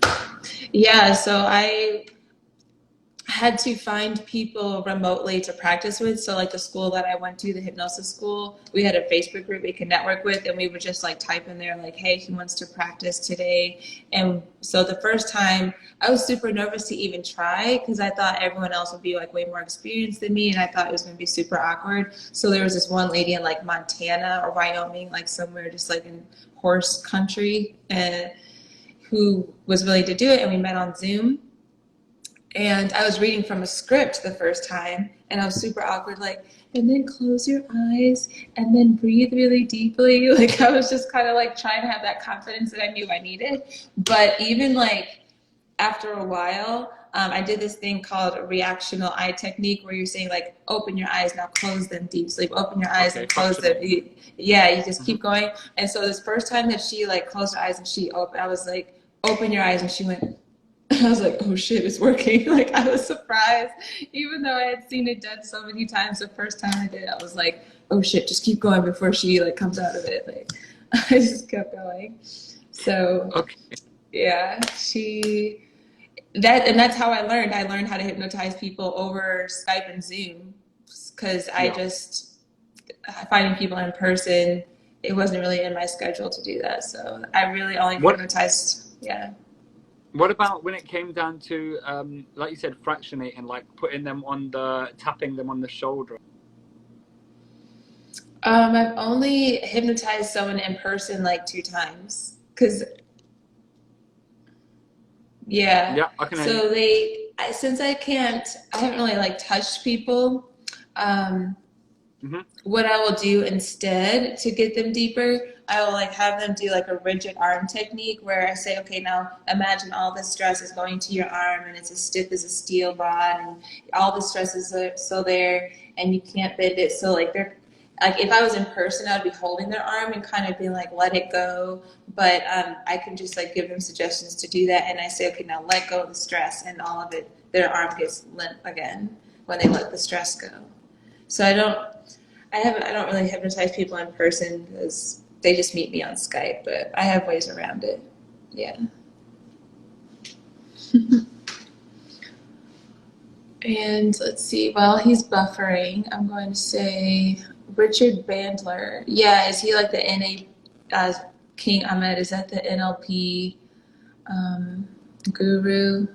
Yeah, so I had to find people remotely to practice with. So like the school that I went to, the hypnosis school, we had a Facebook group we could network with, and we would just like type in there like, hey, who wants to practice today? And so the first time I was super nervous to even try because I thought everyone else would be like way more experienced than me, and I thought it was going to be super awkward. So there was this one lady in like Montana or Wyoming, like somewhere just like in horse country, and who was willing to do it, and we met on Zoom. And I was reading from a script the first time, and I was super awkward, like, and then close your eyes, and then breathe really deeply. Like, I was just kind of like trying to have that confidence that I knew I needed. But even like after a while, I did this thing called a reactional eye technique where you're saying like, open your eyes, now close them deep sleep, open your eyes and close them. Yeah, you just keep going. And so this first time that she like closed her eyes and she opened, I was like, open your eyes, and she went, I was like, oh shit, it's working. Like, I was surprised. Even though I had seen it done so many times, the first time I did it, I was like, oh shit, just keep going before she like comes out of it. Like, I just kept going. So, yeah, that's how I learned. I learned how to hypnotize people over Skype and Zoom because finding people in person, it wasn't really in my schedule to do that. So I really only hypnotized, What about when it came down to, like you said, fractionating, like tapping them on the shoulder? I've only hypnotized someone in person like 2 times. Yeah, I can. So since I haven't really like touched people. What I will do instead to get them deeper, I will like have them do like a rigid arm technique where I say, okay, now imagine all the stress is going to your arm and it's as stiff as a steel rod and all the stress is still there and you can't bend it. So like if I was in person, I would be holding their arm and kind of being like, let it go. But I can just like give them suggestions to do that. And I say, okay, now let go of the stress, and all of it, their arm gets limp again when they let the stress go. So I don't really hypnotize people in person because they just meet me on Skype, but I have ways around it. Yeah. And let's see, while he's buffering, I'm going to say Richard Bandler. Yeah, is he like the King Ahmed? Is that the NLP guru?